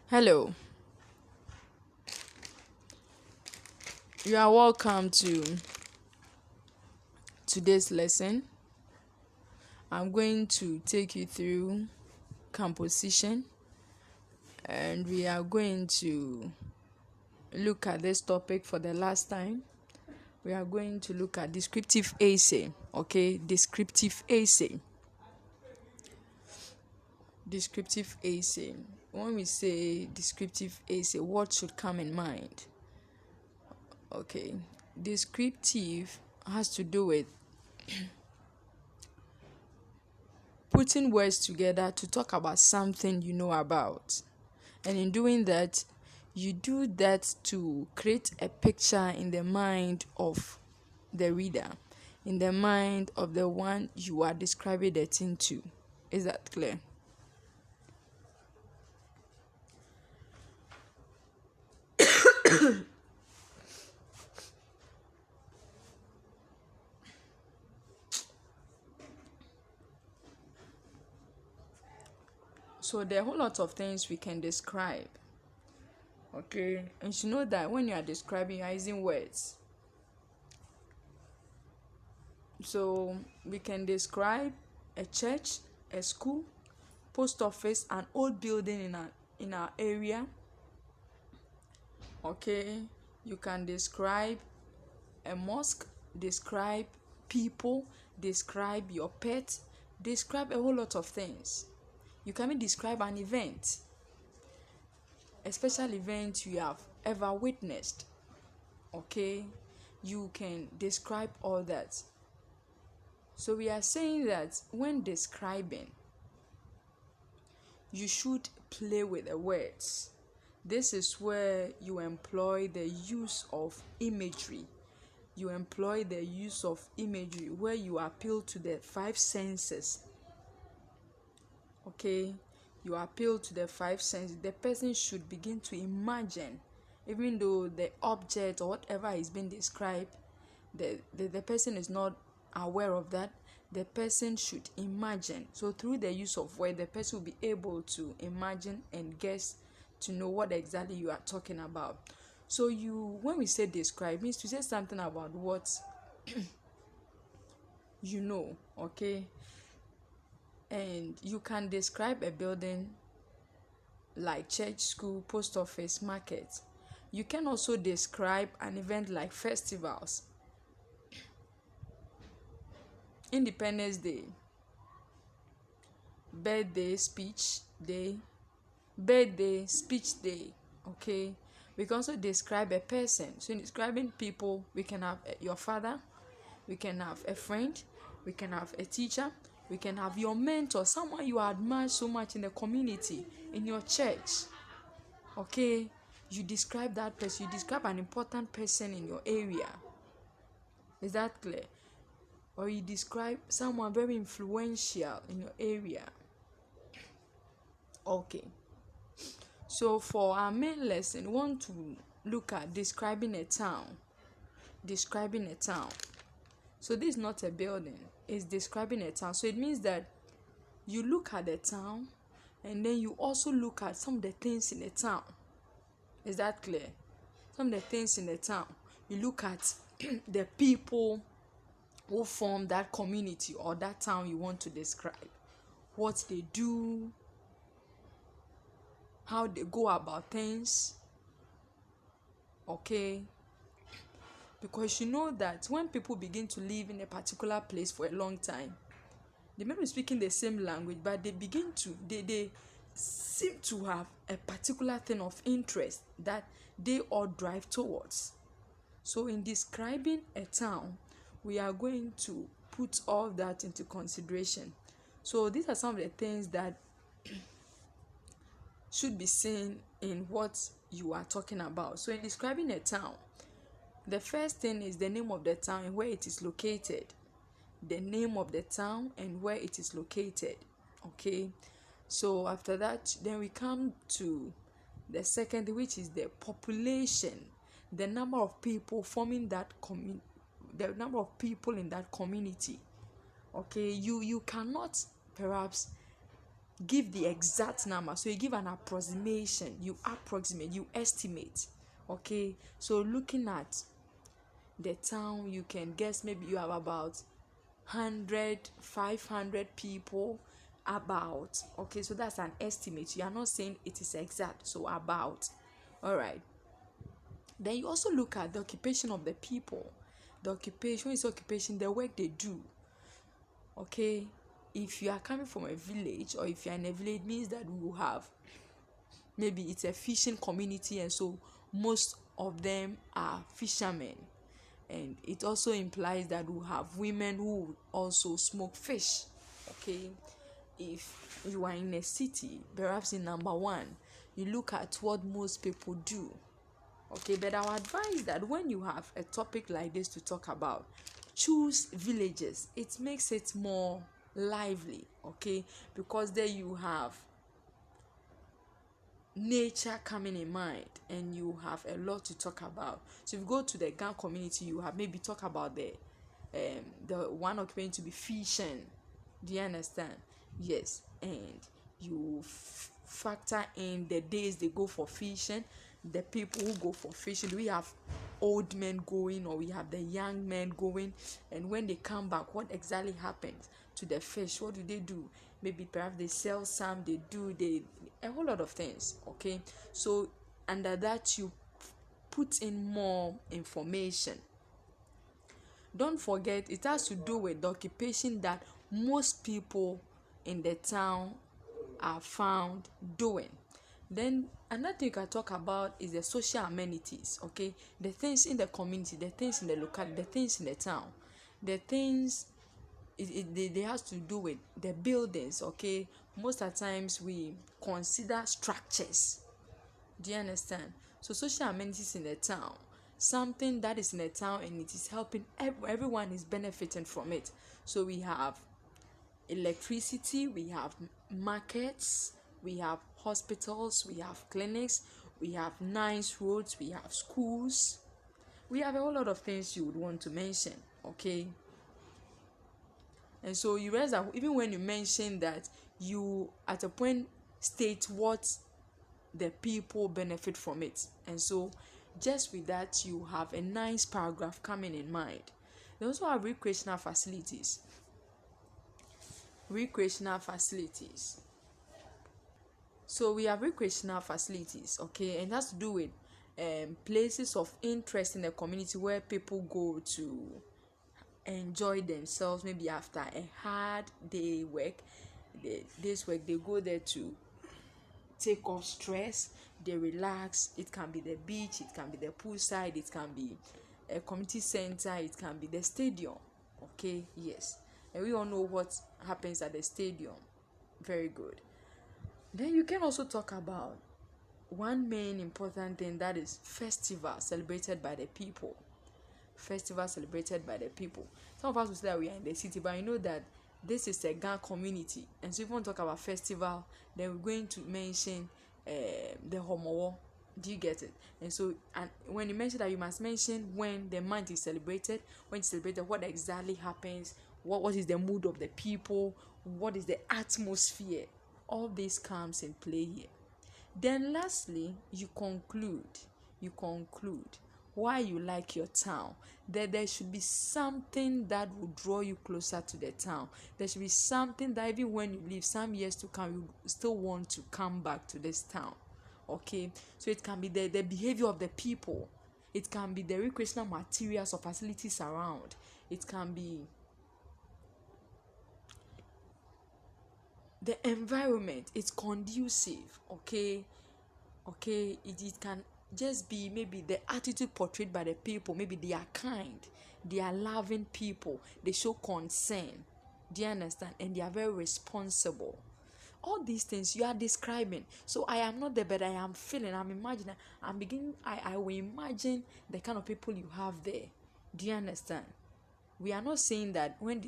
Hello, you are welcome to today's lesson. I'm going to take you through composition and we are going to look at this topic for the last time. We are going to look at descriptive essay. Okay, descriptive essay. Descriptive essay. When we say descriptive essay, what should come in mind? Okay, descriptive has to do with putting words together to talk about something you know about. And in doing that, you do that to create a picture in the mind of the reader, in the mind of the one you are describing the thing to. Is that clear? So there are a whole lot of things we can describe. Okay, and you know that when you are describing, you are using words. So we can describe a church, a school, post office, an old building in our area. Okay, you can describe a mosque, describe people, describe your pet, describe a whole lot of things. You can even describe an event, a special event you have ever witnessed. Okay, you can describe all that. So we are saying that when describing, you should play with the words. This is where you employ the use of imagery. You employ the use of imagery where you appeal to the five senses. Okay, you appeal to the five senses. The person should begin to imagine, even though the object or whatever is being described, the person is not aware of that. The person should imagine. So through the use of word, the person will be able to imagine and guess to know what exactly you are talking about. So when we say describe, means to say something about what you know. Okay, and you can describe a building like church, school, post office, market. You can also describe an event like festivals, Independence Day, birthday, speech day, birthday, speech day. Okay, we can also describe a person. So in describing people, we can have your father, we can have a friend, we can have a teacher, we can have your mentor, someone you admire so much in the community, in your church. Okay, you describe that person, you describe an important person in your area. Is that clear? Or you describe someone very influential in your area. Okay, so for our main lesson, we want to look at describing a town. Describing a town. So this is not a building, it's describing a town. So it means that you look at the town and then you also look at some of the things in the town. Is that clear? Some of the things in the town. You look at the people who form that community or that town you want to describe. What they do, how they go about things. Okay? Because you know that when people begin to live in a particular place for a long time, they may be speaking the same language, but they seem to have a particular thing of interest that they all drive towards. So in describing a town, we are going to put all that into consideration. So these are some of the things that should be seen in what you are talking about. So in describing a town, the first thing is the name of the town and where it is located. The name of the town and where it is located. Okay, so after that, then we come to the second, which is the population, the number of people forming that the number of people in that community. Okay, you cannot perhaps give the exact number. So you give an approximation, you approximate, you estimate. Okay, so looking at the town, you can guess maybe you have about 100 500 people, about. Okay, so that's an estimate. You are not saying it is exact, so about. All right, then you also look at the occupation of the people. The occupation is occupation, the work they do. Okay, if you are coming from a village, or if you are in a village, means that we will have, maybe it's a fishing community, and so most of them are fishermen, and it also implies that we have women who also smoke fish. Okay, if you are in a city, perhaps in number one, you look at what most people do. Okay, but our advice that when you have a topic like this to talk about, choose villages. It makes it more lively. Okay, because there you have nature coming in mind, and you have a lot to talk about. So if you go to the Gang community, you have maybe talk about the one occupying to be fishing. Do you understand? Yes, and you factor in the days they go for fishing, the people who go for fishing. We have old men going, or we have the young men going, and when they come back, what exactly happens to the fish? What do they do? Maybe perhaps they sell some, they a whole lot of things. Okay, so under that you put in more information. Don't forget, it has to do with the occupation that most people in the town are found doing. Then another thing you can talk about is the social amenities. Okay, the things in the community, the things in the locality, the things in the town, the things they has to do with the buildings. Okay, most of the times we consider structures. Do you understand? So social amenities in the town, something that is in the town and it is helping everyone is benefiting from it. So we have electricity, we have markets, we have hospitals, we have clinics, we have nice roads, we have schools, we have a whole lot of things you would want to mention. Okay, and so you realize that even when you mention that, you at a point state what the people benefit from it, and so just with that you have a nice paragraph coming in mind. They also have recreational facilities. So we have recreational facilities. Okay, and that's to do with places of interest in the community where people go to enjoy themselves, maybe after a hard day work. This work, they go there to take off stress, they relax. It can be the beach, it can be the poolside, it can be a community center, it can be the stadium. Okay, yes, and we all know what happens at the stadium. Very good. Then you can also talk about one main important thing, that is festival celebrated by the people. Some of us will say that we are in the city, but I know that this is a Gang community, and so if we want to talk about festival, then we're going to mention the Homowo. Do you get it? And so, and when you mention that, you must mention when the month is celebrated, what exactly happens, what is the mood of the people, what is the atmosphere. All this comes in play here. Then lastly, you conclude why you like your town. That there should be something that will draw you closer to the town. There should be something that even when you leave some years to come, you still want to come back to this town. Okay, so it can be the behavior of the people, it can be the recreational materials or facilities around, it can be the environment, it's conducive. Okay, it can just be maybe the attitude portrayed by the people, maybe they are kind, they are loving people, they show concern. Do you understand? And they are very responsible. All these things you are describing. So I am not there, but I am feeling, I'm imagining, I will imagine the kind of people you have there. Do you understand? We are not saying that when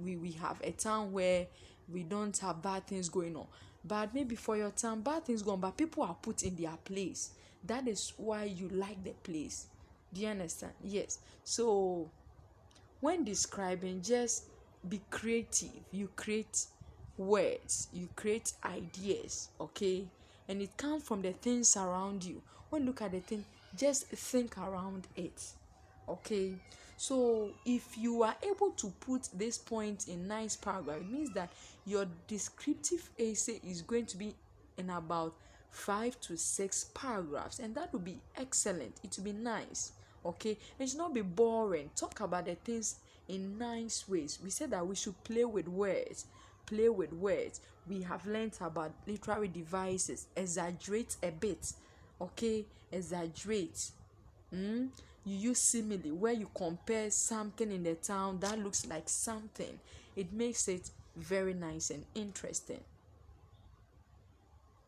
we have a town where we don't have bad things going on, but maybe for your town bad things going on, but people are put in their place. That is why you like the place. Do you understand? Yes. So when describing, just be creative. You create words, you create ideas, okay? And it comes from the things around you. When you look at the thing, just think around it, okay? So if you are able to put this point in nice paragraph, it means that your descriptive essay is going to be in about 5 to 6 paragraphs, and that will be excellent. It will be nice, okay? It should not be boring. Talk about the things in nice ways. We said that we should play with words. We have learned about literary devices. Exaggerate a bit, okay? Exaggerate. You use simile where you compare something in the town that looks like something. It makes it very nice and interesting.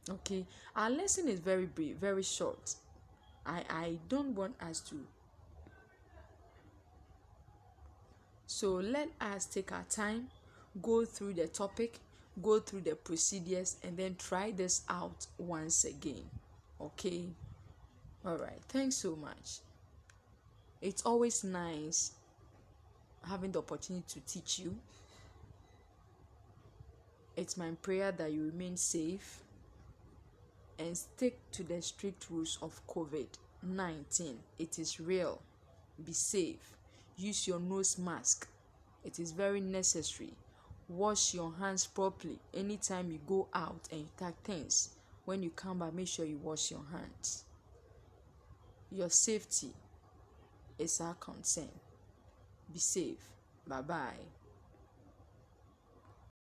Okay, our lesson is very brief, very short. I don't want us to. So let us take our time, go through the topic, go through the procedures, and then try this out once again. Okay? All right. Thanks so much. It's always nice having the opportunity to teach you. It's my prayer that you remain safe and stick to the strict rules of COVID-19. It is real. Be safe. Use your nose mask. It is very necessary. Wash your hands properly anytime you go out and you touch things. When you come back, make sure you wash your hands. Your safety is our concern. Be safe. Bye-bye.